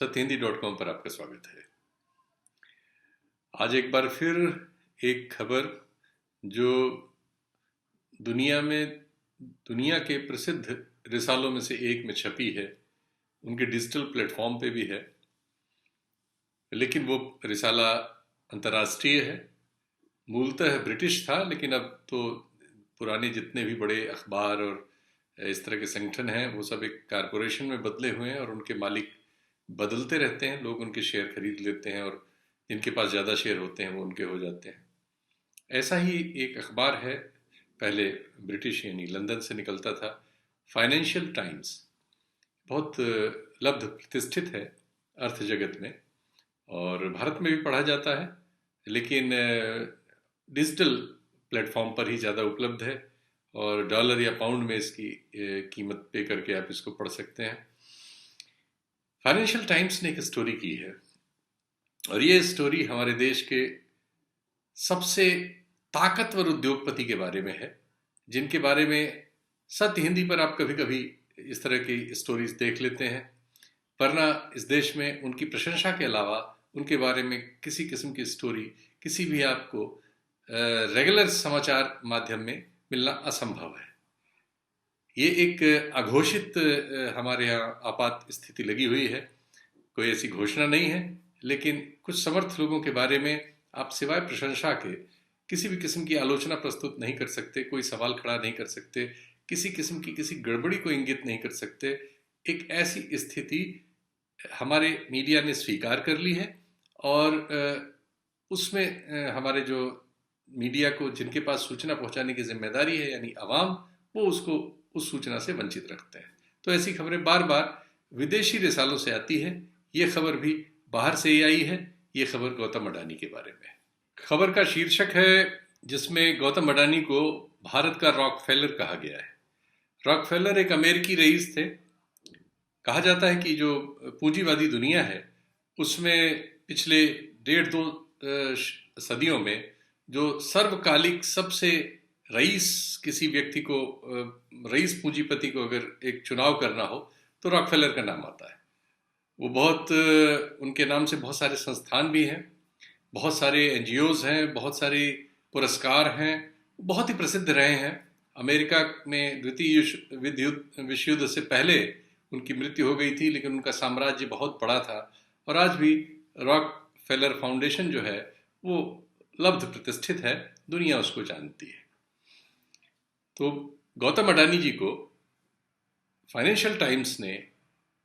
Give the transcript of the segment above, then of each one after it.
सत्यहिंदी.com पर आपका स्वागत है। आज एक बार फिर एक खबर जो दुनिया के प्रसिद्ध रिसालों में से एक में छपी है, उनके डिजिटल प्लेटफॉर्म पे भी है, लेकिन वो रिसाला अंतर्राष्ट्रीय है। मूलतः ब्रिटिश था, लेकिन अब तो पुराने जितने भी बड़े अखबार और इस तरह के संगठन हैं वो सब एक कारपोरेशन में बदले हुए हैं और उनके मालिक बदलते रहते हैं। लोग उनके शेयर खरीद लेते हैं और जिनके पास ज़्यादा शेयर होते हैं वो उनके हो जाते हैं। ऐसा ही एक अखबार है, पहले ब्रिटिश यानी लंदन से निकलता था, फाइनेंशियल टाइम्स। बहुत लब्ध प्रतिष्ठित है अर्थ जगत में और भारत में भी पढ़ा जाता है, लेकिन डिजिटल प्लेटफॉर्म पर ही ज़्यादा उपलब्ध है और डॉलर या पाउंड में इसकी कीमत पे करके आप इसको पढ़ सकते हैं। फाइनेंशियल टाइम्स ने एक स्टोरी की है और ये स्टोरी हमारे देश के सबसे ताकतवर उद्योगपति के बारे में है, जिनके बारे में सत्य हिंदी पर आप कभी कभी इस तरह की स्टोरीज देख लेते हैं, वरना इस देश में उनकी प्रशंसा के अलावा उनके बारे में किसी किस्म की स्टोरी किसी भी आपको रेगुलर समाचार माध्यम में मिलना असंभव है। ये एक अघोषित हमारे यहाँ आपात स्थिति लगी हुई है। कोई ऐसी घोषणा नहीं है, लेकिन कुछ समर्थ लोगों के बारे में आप सिवाय प्रशंसा के किसी भी किस्म की आलोचना प्रस्तुत नहीं कर सकते, कोई सवाल खड़ा नहीं कर सकते, किसी किस्म की किसी गड़बड़ी को इंगित नहीं कर सकते। एक ऐसी स्थिति हमारे मीडिया ने स्वीकार कर ली है और उसमें हमारे जो मीडिया को जिनके पास सूचना पहुंचाने की जिम्मेदारी है यानी आवाम, वो उसको उस सूचना से वंचित रखते हैं। तो ऐसी खबरें बार बार विदेशी रिसालों से आती है। ये खबर भी बाहर से ही आई है। ये खबर गौतम अडानी के बारे में है। खबर का शीर्षक है जिसमें गौतम अडानी को भारत का रॉकफेलर कहा गया है। रॉकफेलर एक अमेरिकी रईस थे। कहा जाता है कि जो पूंजीवादी दुनिया है उसमें पिछले 1.5-2 सदियों में जो सर्वकालिक सबसे रईस किसी व्यक्ति को, रईस पूंजीपति को अगर एक चुनाव करना हो तो रॉकफेलर का नाम आता है। वो बहुत, उनके नाम से बहुत सारे संस्थान भी हैं, बहुत सारे एनजीओज हैं, बहुत सारे पुरस्कार हैं, बहुत ही प्रसिद्ध रहे हैं। अमेरिका में द्वितीय विश्व युद्ध से पहले उनकी मृत्यु हो गई थी, लेकिन उनका साम्राज्य बहुत बड़ा था और आज भी रॉकफेलर फाउंडेशन जो है वो लब्ध प्रतिष्ठित है, दुनिया उसको जानती है। तो गौतम अडानी जी को फाइनेंशियल टाइम्स ने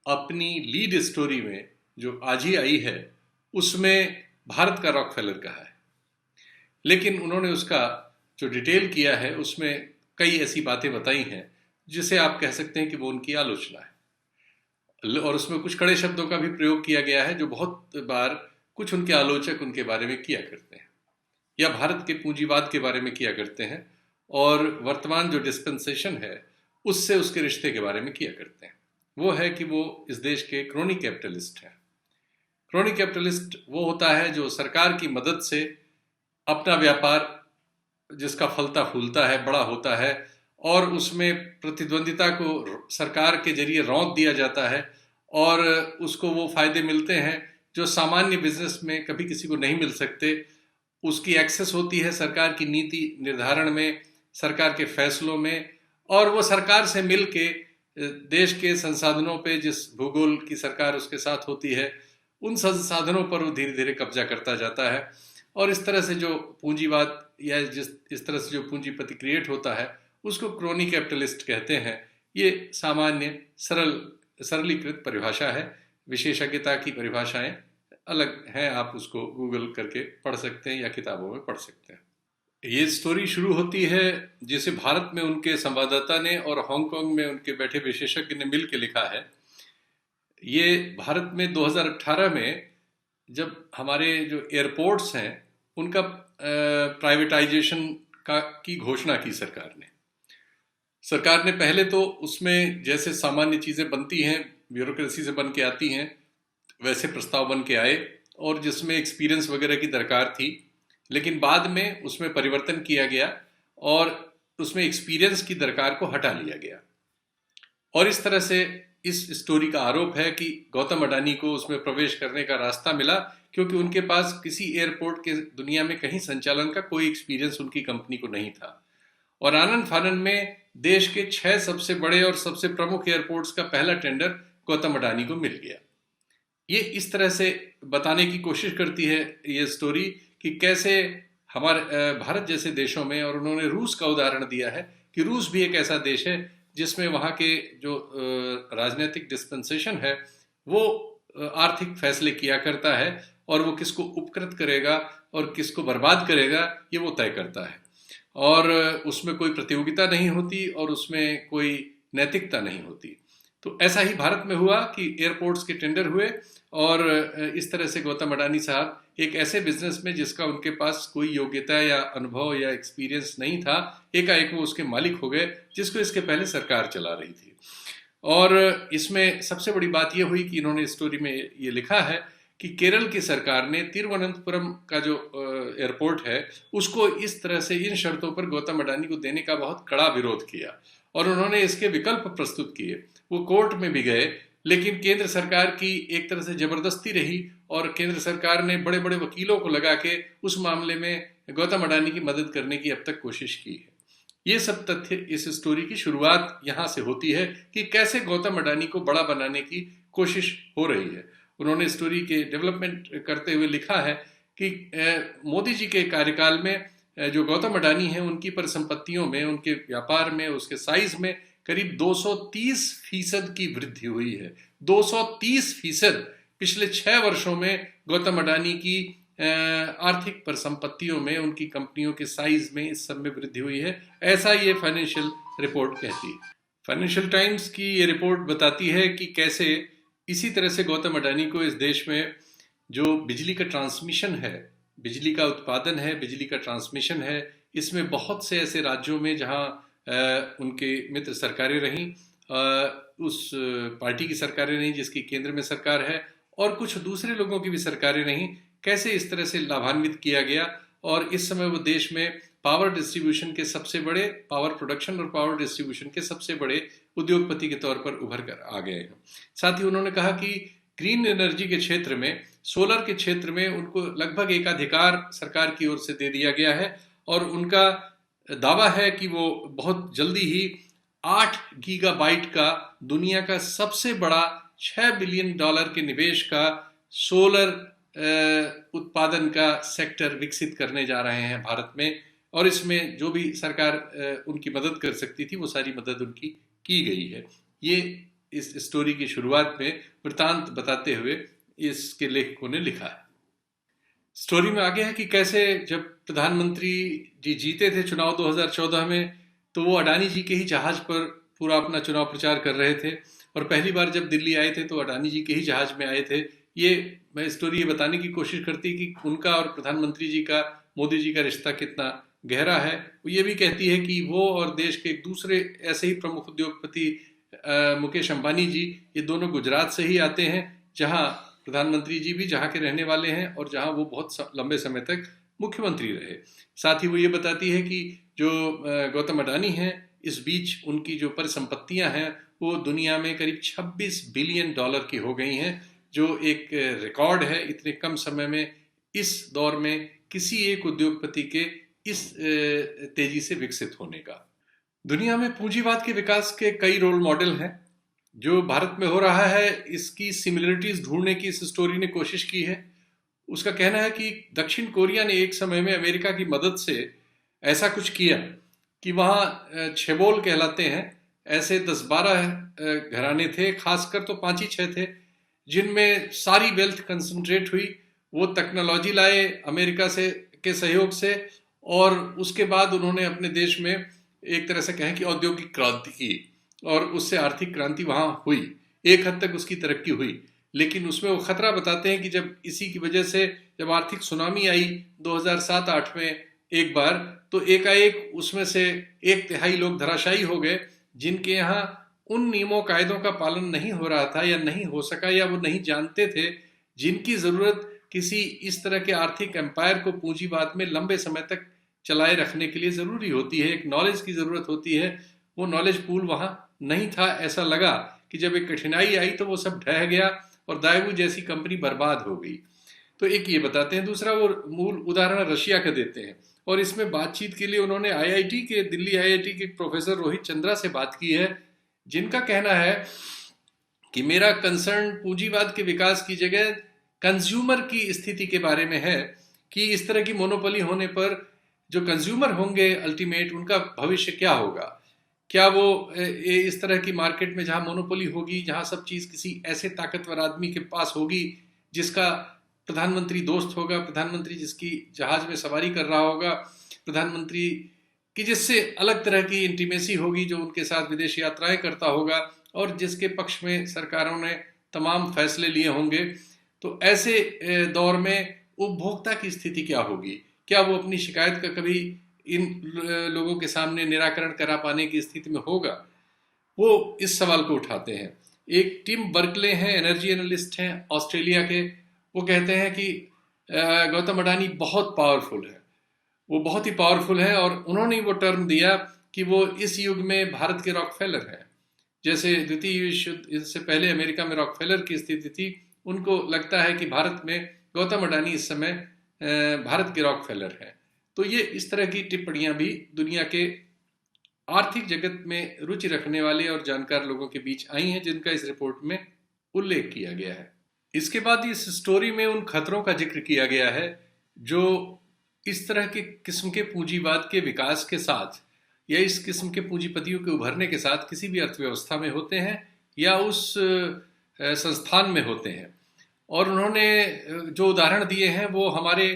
अपनी लीड स्टोरी में जो आज ही आई है उसमें भारत का रॉकफेलर कहा है, लेकिन उन्होंने उसका जो डिटेल किया है उसमें कई ऐसी बातें बताई हैं जिसे आप कह सकते हैं कि वो उनकी आलोचना है और उसमें कुछ कड़े शब्दों का भी प्रयोग किया गया है जो बहुत बार कुछ उनके आलोचक उनके बारे में किया करते हैं या भारत के पूंजीवाद के बारे में किया करते हैं और वर्तमान जो डिस्पेंसेशन है उससे उसके रिश्ते के बारे में किया करते हैं। वो है कि वो इस देश के क्रोनी कैपिटलिस्ट हैं। क्रोनी कैपिटलिस्ट वो होता है जो सरकार की मदद से अपना व्यापार जिसका फलता फूलता है, बड़ा होता है और उसमें प्रतिद्वंदिता को सरकार के जरिए रौंद दिया जाता है और उसको वो फायदे मिलते हैं जो सामान्य बिजनेस में कभी किसी को नहीं मिल सकते। उसकी एक्सेस होती है सरकार की नीति निर्धारण में, सरकार के फैसलों में, और वो सरकार से मिल के देश के संसाधनों पे, जिस भूगोल की सरकार उसके साथ होती है, उन संसाधनों पर वो धीरे धीरे कब्जा करता जाता है और इस तरह से जो पूंजीवाद या इस तरह से जो पूंजीपति क्रिएट होता है उसको क्रोनी कैपिटलिस्ट कहते हैं। ये सामान्य सरलीकृत परिभाषा है। विशेषज्ञता की परिभाषाएं अलग हैं, आप उसको गूगल करके पढ़ सकते हैं या किताबों में पढ़ सकते हैं। ये स्टोरी शुरू होती है जिसे भारत में उनके संवाददाता ने और हांगकांग में उनके बैठे विशेषज्ञ ने मिल के लिखा है। ये भारत में 2018 में जब हमारे जो एयरपोर्ट्स हैं उनका प्राइवेटाइजेशन की घोषणा की सरकार ने पहले तो उसमें जैसे सामान्य चीज़ें बनती हैं, ब्यूरोक्रेसी से बन के आती हैं, वैसे प्रस्ताव बन के आए और जिसमें एक्सपीरियंस वगैरह की दरकार थी, लेकिन बाद में उसमें परिवर्तन किया गया और उसमें एक्सपीरियंस की दरकार को हटा लिया गया और इस तरह से इस स्टोरी का आरोप है कि गौतम अडानी को उसमें प्रवेश करने का रास्ता मिला क्योंकि उनके पास किसी एयरपोर्ट के दुनिया में कहीं संचालन का कोई एक्सपीरियंस उनकी कंपनी को नहीं था। और आनंद फानन में देश के 6 सबसे बड़े और सबसे प्रमुख एयरपोर्ट्स का पहला टेंडर गौतम अडानी को मिल गया। ये इस तरह से बताने की कोशिश करती है ये स्टोरी कि कैसे हमारे भारत जैसे देशों में, और उन्होंने रूस का उदाहरण दिया है कि रूस भी एक ऐसा देश है जिसमें वहाँ के जो राजनीतिक डिस्पेंसेशन है वो आर्थिक फैसले किया करता है और वो किसको उपकृत करेगा और किसको बर्बाद करेगा ये वो तय करता है। और उसमें कोई प्रतियोगिता नहीं होती और उसमें कोई नैतिकता नहीं होती। तो ऐसा ही भारत में हुआ कि एयरपोर्ट्स के टेंडर हुए और इस तरह से गौतम अडानी साहब एक ऐसे बिजनेस में जिसका उनके पास कोई योग्यता या अनुभव या एक्सपीरियंस नहीं था, एकाएक वो उसके मालिक हो गए जिसको इसके पहले सरकार चला रही थी। और इसमें सबसे बड़ी बात यह हुई कि इन्होंने स्टोरी में ये लिखा है कि केरल की सरकार ने तिरुवनंतपुरम का जो एयरपोर्ट है उसको इस तरह से इन शर्तों पर गौतम अडानी को देने का बहुत कड़ा विरोध किया और उन्होंने इसके विकल्प प्रस्तुत किए। वो कोर्ट में भी गए, लेकिन केंद्र सरकार की एक तरह से जबरदस्ती रही और केंद्र सरकार ने बड़े बड़े वकीलों को लगा के उस मामले में गौतम अडानी की मदद करने की अब तक कोशिश की है। ये सब तथ्य इस स्टोरी की शुरुआत यहाँ से होती है कि कैसे गौतम अडानी को बड़ा बनाने की कोशिश हो रही है। उन्होंने स्टोरी के डेवलपमेंट करते हुए लिखा है कि मोदी जी के कार्यकाल में जो गौतम अडानी हैं उनकी परिसंपत्तियों में, उनके व्यापार में, उसके साइज में करीब 230% की वृद्धि हुई है। 230% पिछले 6 वर्षों में गौतम अडानी की आर्थिक परिसंपत्तियों में, उनकी कंपनियों के साइज में, इस सब में वृद्धि हुई है, ऐसा ये फाइनेंशियल रिपोर्ट कहती है। फाइनेंशियल टाइम्स की ये रिपोर्ट बताती है कि कैसे इसी तरह से गौतम अडानी को इस देश में जो बिजली का ट्रांसमिशन है, बिजली का उत्पादन है, बिजली का ट्रांसमिशन है, इसमें बहुत से ऐसे राज्यों में जहां उनके मित्र सरकारें रहीं, उस पार्टी की सरकारें रहीं जिसकी केंद्र में सरकार है, और कुछ दूसरे लोगों की भी सरकारें रहीं, कैसे इस तरह से लाभान्वित किया गया। और इस समय वो देश में पावर डिस्ट्रीब्यूशन के सबसे बड़े, पावर प्रोडक्शन और पावर डिस्ट्रीब्यूशन के सबसे बड़े उद्योगपति के तौर पर उभर कर आ गए हैं। साथ ही उन्होंने कहा कि ग्रीन एनर्जी के क्षेत्र में, सोलर के क्षेत्र में उनको लगभग एकाधिकार सरकार की ओर से दे दिया गया है और उनका दावा है कि वो बहुत जल्दी ही 8 गीगाबाइट का दुनिया का सबसे बड़ा $6 बिलियन के निवेश का सोलर उत्पादन का सेक्टर विकसित करने जा रहे हैं भारत में। और इसमें जो भी सरकार उनकी मदद कर सकती थी वो सारी मदद उनकी की गई है। ये इस स्टोरी की शुरुआत में वृतांत बताते हुए इसके लेखकों ने लिखा है। स्टोरी में आगे है कि कैसे जब प्रधानमंत्री जी जीते थे चुनाव 2014 में, तो वो अडानी जी के ही जहाज पर पूरा अपना चुनाव प्रचार कर रहे थे और पहली बार जब दिल्ली आए थे तो अडानी जी के ही जहाज में आए थे। ये मैं स्टोरी ये बताने की कोशिश करती कि उनका और प्रधानमंत्री जी का, मोदी जी का रिश्ता कितना गहरा है। वो ये भी कहती है कि वो और देश के एक दूसरे ऐसे ही प्रमुख उद्योगपति मुकेश अंबानी जी, ये दोनों गुजरात से ही आते हैं, जहां प्रधानमंत्री जी भी जहां के रहने वाले हैं और जहां वो बहुत लंबे समय तक मुख्यमंत्री रहे। साथ ही वो ये बताती है कि जो गौतम अडानी हैं, इस बीच उनकी जो परिसंपत्तियां हैं वो दुनिया में करीब $26 बिलियन की हो गई हैं, जो एक रिकॉर्ड है इतने कम समय में, इस दौर में किसी एक उद्योगपति के इस तेजी से विकसित होने का। दुनिया में पूंजीवाद के विकास के कई रोल मॉडल हैं। जो भारत में हो रहा है इसकी सिमिलरिटीज ढूंढने की इस स्टोरी ने कोशिश की है। उसका कहना है कि दक्षिण कोरिया ने एक समय में अमेरिका की मदद से ऐसा कुछ किया कि वहाँ छेबोल कहलाते हैं, ऐसे 10-12 घराने थे, खासकर तो 5 ही 6 थे, जिनमें सारी वेल्थ कंसंट्रेट हुई। वो टेक्नोलॉजी लाए अमेरिका से के सहयोग से और उसके बाद उन्होंने अपने देश में एक तरह से कहें कि औद्योगिक क्रांति की और उससे आर्थिक क्रांति वहाँ हुई। एक हद तक उसकी तरक्की हुई, लेकिन उसमें वो खतरा बताते हैं कि जब इसी की वजह से जब आर्थिक सुनामी आई 2007-8 में एक बार, तो एकाएक उसमें से 1/3 लोग धराशायी हो गए, जिनके यहाँ उन नियमों कायदों का पालन नहीं हो रहा था या नहीं हो सका, या वो नहीं जानते थे जिनकी जरूरत किसी इस तरह के आर्थिक एम्पायर को पूंजीवाद में लंबे समय तक चलाए रखने के लिए जरूरी होती है। एक नॉलेज की जरूरत होती है, वो नॉलेज पूल वहां नहीं था। ऐसा लगा कि जब एक कठिनाई आई तो वो सब ढह गया और दाewoo जैसी कंपनी बर्बाद हो गई। तो एक ये बताते हैं, दूसरा वो मूल उदाहरण रशिया का देते हैं और इसमें बातचीत के लिए उन्होंने दिल्ली आईआईटी के प्रोफेसर रोहित चंद्रा से बात की है, जिनका कहना है कि मेरा कंसर्न पूंजीवाद के विकास की जगह कंज्यूमर की स्थिति के बारे में है, कि इस तरह की मोनोपोली होने पर जो कंज्यूमर होंगे अल्टीमेट, उनका भविष्य क्या होगा। क्या वो इस तरह की मार्केट में जहां मोनोपोली होगी, जहां सब चीज किसी ऐसे ताकतवर आदमी के पास होगी जिसका प्रधानमंत्री दोस्त होगा, प्रधानमंत्री जिसकी जहाज में सवारी कर रहा होगा, प्रधानमंत्री की जिससे अलग तरह की इंटीमेसी होगी, जो उनके साथ विदेश यात्राएं करता होगा और जिसके पक्ष में सरकारों ने तमाम फैसले लिए होंगे। तो ऐसे दौर में उपभोक्ता की स्थिति क्या होगी? क्या वो अपनी शिकायत का कभी इन लोगों के सामने निराकरण करा पाने की स्थिति में होगा? वो इस सवाल को उठाते हैं। एक टिम बर्कले हैं, एनर्जी एनालिस्ट हैं ऑस्ट्रेलिया के, वो कहते हैं कि गौतम अडानी बहुत पावरफुल है, वो बहुत ही पावरफुल है, और उन्होंने वो टर्म दिया कि वो इस युग में भारत के रॉकफेलर हैं। जैसे द्वितीय विश्व युद्ध, इससे पहले अमेरिका में रॉकफेलर की स्थिति थी, उनको लगता है कि भारत में गौतम अडानी इस समय भारत के रॉकफेलर हैं। तो ये इस तरह की टिप्पणियां भी दुनिया के आर्थिक जगत में रुचि रखने वाले और जानकार लोगों के बीच आई हैं, जिनका इस रिपोर्ट में उल्लेख किया गया है। इसके बाद इस स्टोरी में उन खतरों का जिक्र किया गया है जो इस तरह के किस्म के पूंजीवाद के विकास के साथ या इस किस्म के पूंजीपतियों के उभरने के साथ किसी भी अर्थव्यवस्था में होते हैं या उस संस्थान में होते हैं। और उन्होंने जो उदाहरण दिए हैं वो हमारे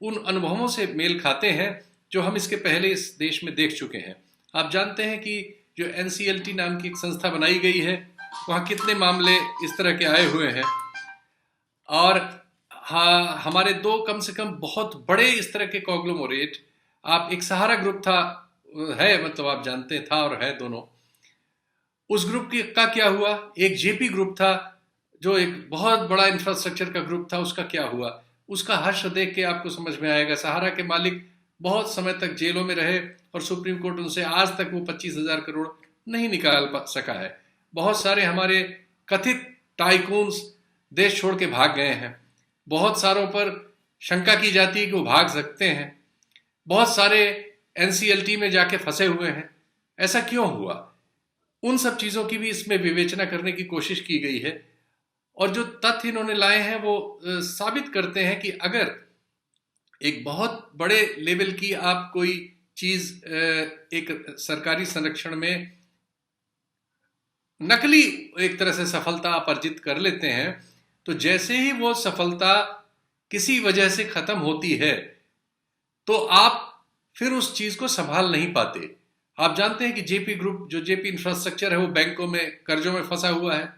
उन अनुभवों से मेल खाते हैं जो हम इसके पहले इस देश में देख चुके हैं। आप जानते हैं कि जो NCLT नाम की एक संस्था बनाई गई है, वहाँ कितने मामले इस तरह के आए हुए हैं, और हाँ, हमारे दो कम से कम बहुत बड़े इस तरह के कॉन्ग्लोमरेट, आप एक सहारा ग्रुप था, है, मतलब आप जानते हैं, था और है दोनों। उस ग्रुप का क्या हुआ? एक जेपी ग्रुप था जो एक बहुत बड़ा इंफ्रास्ट्रक्चर का ग्रुप था, उसका क्या हुआ? उसका हश्र देख के आपको समझ में आएगा। सहारा के मालिक बहुत समय तक जेलों में रहे और सुप्रीम कोर्ट उनसे आज तक वो 25,000 करोड़ नहीं निकाल सका है। बहुत सारे हमारे कथित टाइकून्स देश छोड़ के भाग गए हैं। बहुत सारों पर शंका की जाती है कि वो भाग सकते हैं। बहुत सारे NCLT में जाके फंसे हुए हैं। ऐसा क्यों हुआ? उन सब चीजों की भी इसमें विवेचना करने की कोशिश की गई है, और जो तथ्य इन्होंने लाए हैं वो साबित करते हैं कि अगर एक बहुत बड़े लेवल की आप कोई चीज एक सरकारी संरक्षण में नकली एक तरह से सफलता आप अर्जित कर लेते हैं, तो जैसे ही वो सफलता किसी वजह से खत्म होती है तो आप फिर उस चीज को संभाल नहीं पाते। आप जानते हैं कि जेपी ग्रुप, जो जेपी इंफ्रास्ट्रक्चर है, वो बैंकों में कर्जों में फंसा हुआ है।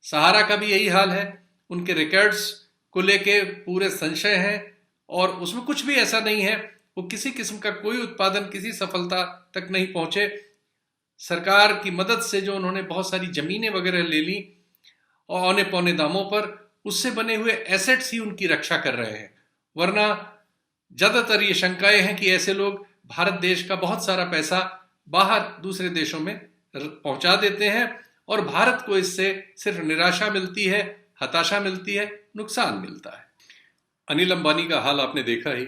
सहारा का भी यही हाल है। उनके रिकॉर्ड्स को लेके पूरे संशय हैं और उसमें कुछ भी ऐसा नहीं है। वो किसी किस्म का कोई उत्पादन, किसी सफलता तक नहीं पहुंचे। सरकार की मदद से जो उन्होंने बहुत सारी जमीनें वगैरह ले ली और औने पौने दामों पर, उससे बने हुए एसेट्स ही उनकी रक्षा कर रहे हैं। वरना ज्यादातर ये शंकाएं हैं कि ऐसे लोग भारत देश का बहुत सारा पैसा बाहर दूसरे देशों में पहुंचा देते हैं और भारत को इससे सिर्फ निराशा मिलती है, हताशा मिलती है, नुकसान मिलता है। अनिल अंबानी का हाल आपने देखा ही।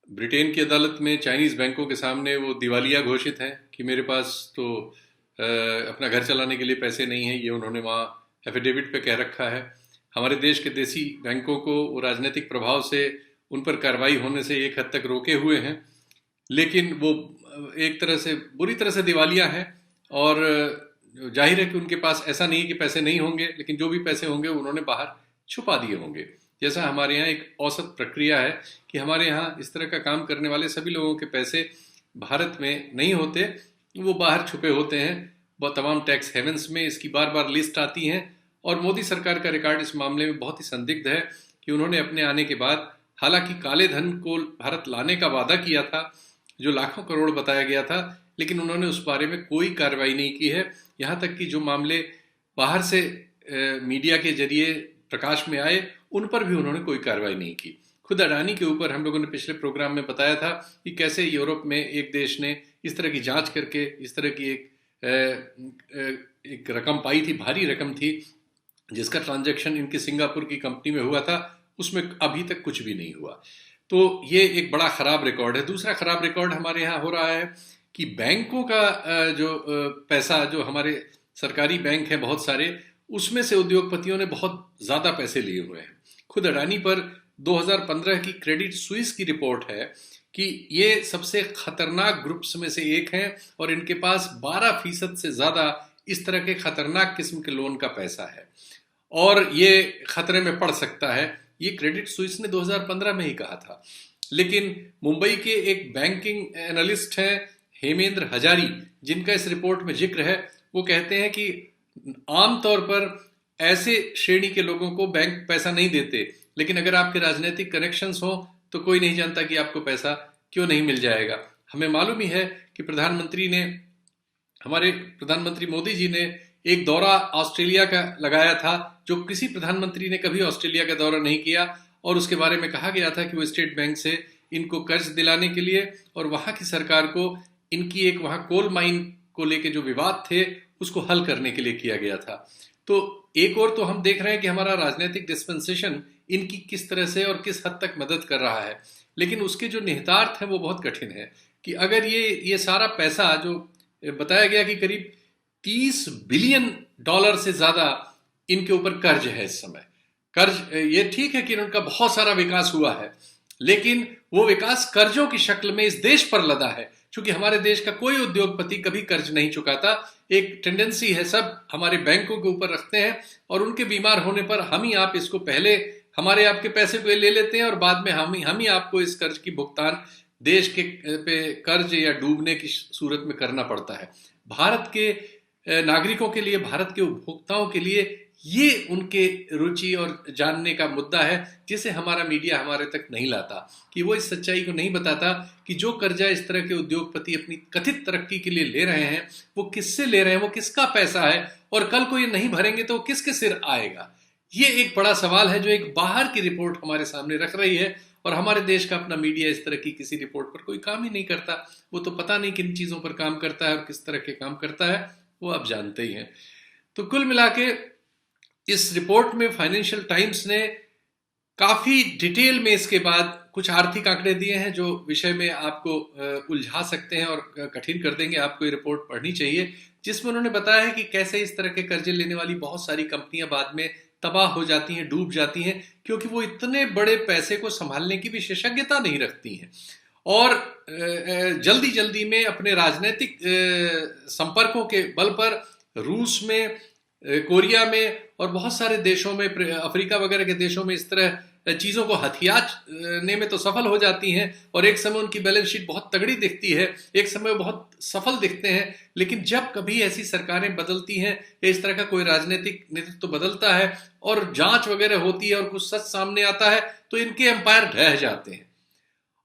ब्रिटेन की अदालत में चाइनीज बैंकों के सामने वो दिवालिया घोषित हैं कि मेरे पास तो अपना घर चलाने के लिए पैसे नहीं हैं, ये उन्होंने वहाँ एफिडेविट पे कह रखा है। हमारे देश के देसी बैंकों को वो राजनीतिक प्रभाव से उन पर कार्रवाई होने से एक हद तक रोके हुए हैं, लेकिन वो एक तरह से बुरी तरह से दिवालिया हैं। और जाहिर है कि उनके पास ऐसा नहीं है कि पैसे नहीं होंगे, लेकिन जो भी पैसे होंगे उन्होंने बाहर छुपा दिए होंगे। जैसा हमारे यहाँ एक औसत प्रक्रिया है कि हमारे यहाँ इस तरह का काम करने वाले सभी लोगों के पैसे भारत में नहीं होते, वो बाहर छुपे होते हैं तमाम टैक्स हेवंस में। इसकी बार बार लिस्ट आती हैं और मोदी सरकार का रिकॉर्ड इस मामले में बहुत ही संदिग्ध है कि उन्होंने अपने आने के बाद, हालांकि काले धन को भारत लाने का वादा किया था जो लाखों करोड़ बताया गया था, लेकिन उन्होंने उस बारे में कोई कार्रवाई नहीं की है। यहाँ तक कि जो मामले बाहर से मीडिया के जरिए प्रकाश में आए, उन पर भी उन्होंने कोई कार्रवाई नहीं की। खुद अडानी के ऊपर हम लोगों ने पिछले प्रोग्राम में बताया था कि कैसे यूरोप में एक देश ने इस तरह की जांच करके इस तरह की एक रकम पाई थी, भारी रकम थी, जिसका ट्रांजैक्शन इनके सिंगापुर की कंपनी में हुआ था, उसमें अभी तक कुछ भी नहीं हुआ। तो ये एक बड़ा ख़राब रिकॉर्ड है। दूसरा ख़राब रिकॉर्ड हमारे यहाँ हो रहा है कि बैंकों का जो पैसा, जो हमारे सरकारी बैंक हैं बहुत सारे, उसमें से उद्योगपतियों ने बहुत ज़्यादा पैसे लिए हुए हैं। खुद अडानी पर 2015 की क्रेडिट स्विस की रिपोर्ट है कि ये सबसे खतरनाक ग्रुप्स में से एक हैं और इनके पास 12% से ज़्यादा इस तरह के खतरनाक किस्म के लोन का पैसा है और ये खतरे में पड़ सकता है। ये क्रेडिट स्विस ने 2015 में ही कहा था। लेकिन मुंबई के एक बैंकिंग एनालिस्ट हैं हेमेंद्र हजारी, जिनका इस रिपोर्ट में जिक्र है, वो कहते हैं कि आमतौर पर ऐसे श्रेणी के लोगों को बैंक पैसा नहीं देते, लेकिन अगर आपके राजनीतिक कनेक्शंस हो तो कोई नहीं जानता कि आपको पैसा क्यों नहीं मिल जाएगा। हमें मालूम ही है कि हमारे प्रधानमंत्री मोदी जी ने एक दौरा ऑस्ट्रेलिया का लगाया था, जो किसी प्रधानमंत्री ने कभी ऑस्ट्रेलिया का दौरा नहीं किया, और उसके बारे में कहा गया था कि वो स्टेट बैंक से इनको कर्ज दिलाने के लिए और वहाँ की सरकार को इनकी एक वहाँ कोल माइन को लेके जो विवाद थे उसको हल करने के लिए किया गया था। तो एक और तो हम देख रहे हैं कि हमारा राजनीतिक डिस्पेंसेशन इनकी किस तरह से और किस हद तक मदद कर रहा है, लेकिन उसके जो निहितार्थ है वो बहुत कठिन है कि अगर ये सारा पैसा जो बताया गया कि करीब $30 बिलियन से ज्यादा इनके ऊपर कर्ज है इस समय। कर्ज, ये ठीक है कि उनका बहुत सारा विकास हुआ है, लेकिन वो विकास कर्जों की शक्ल में इस देश पर लदा है। क्योंकि हमारे देश का कोई उद्योगपति कभी कर्ज नहीं चुकाता। एक टेंडेंसी है, सब हमारे बैंकों के ऊपर रखते हैं और उनके बीमार होने पर हम ही आप इसको पहले हमारे आपके पैसे को ले लेते हैं और बाद में हम ही आपको इस कर्ज की भुगतान देश के पे कर्ज या डूबने की सूरत में करना पड़ता है। भारत के नागरिकों के लिए, भारत के उपभोक्ताओं के लिए ये उनके रुचि और जानने का मुद्दा है, जिसे हमारा मीडिया हमारे तक नहीं लाता, कि वो इस सच्चाई को नहीं बताता कि जो कर्जा इस तरह के उद्योगपति अपनी कथित तरक्की के लिए ले रहे हैं वो किससे ले रहे हैं, वो किसका पैसा है, और कल को ये नहीं भरेंगे तो किसके सिर आएगा। ये एक बड़ा सवाल है जो एक बाहर की रिपोर्ट हमारे सामने रख रही है, और हमारे देश का अपना मीडिया इस तरह की किसी रिपोर्ट पर कोई काम ही नहीं करता। वो तो पता नहीं किन चीजों पर काम करता है और किस तरह के काम करता है, वो आप जानते ही हैं। तो कुल मिला के इस रिपोर्ट में फाइनेंशियल टाइम्स ने काफी डिटेल में इसके बाद कुछ आर्थिक आंकड़े दिए हैं जो विषय में आपको उलझा सकते हैं और कठिन कर देंगे। आपको ये रिपोर्ट पढ़नी चाहिए, जिसमें उन्होंने बताया है कि कैसे इस तरह के कर्जे लेने वाली बहुत सारी कंपनियां बाद में तबाह हो जाती हैं, डूब जाती हैं, क्योंकि वो इतने बड़े पैसे को संभालने की विशेषज्ञता नहीं रखती हैं और जल्दी जल्दी में अपने राजनीतिक संपर्कों के बल पर रूस में, कोरिया में और बहुत सारे देशों में, अफ्रीका वगैरह के देशों में इस तरह चीजों को हथियाने में तो सफल हो जाती हैं और एक समय उनकी बैलेंस शीट बहुत तगड़ी दिखती है, एक समय बहुत सफल दिखते हैं। लेकिन जब कभी ऐसी सरकारें बदलती हैं या इस तरह का कोई राजनीतिक नेतृत्व तो बदलता है और जांच वगैरह होती है और कुछ सच सामने आता है, तो इनके एम्पायर ढह जाते हैं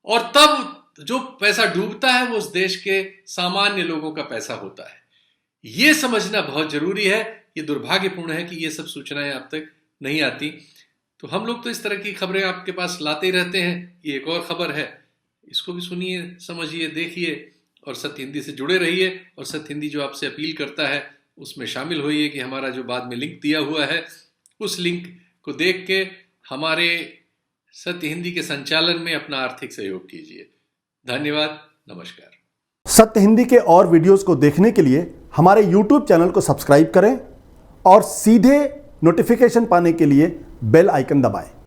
और तब जो पैसा डूबता है वो उस देश के सामान्य लोगों का पैसा होता है। ये समझना बहुत जरूरी है। ये दुर्भाग्यपूर्ण है कि ये सब सूचनाएं आप तक नहीं आती। तो हम लोग तो इस तरह की खबरें आपके पास लाते रहते हैं। ये एक और खबर है, इसको भी सुनिए, समझिए, देखिए और सत्य हिंदी से जुड़े रहिए। और सत्य हिंदी जो आपसे अपील करता है उसमें शामिल होइए कि हमारा जो बाद में लिंक दिया हुआ है उस लिंक को देख के हमारे सत्य हिंदी के संचालन में अपना आर्थिक सहयोग कीजिए। धन्यवाद, नमस्कार। सत्य हिंदी के और वीडियोस को देखने के लिए हमारे YouTube चैनल को सब्सक्राइब करें और सीधे नोटिफिकेशन पाने के लिए बेल आइकन दबाएं।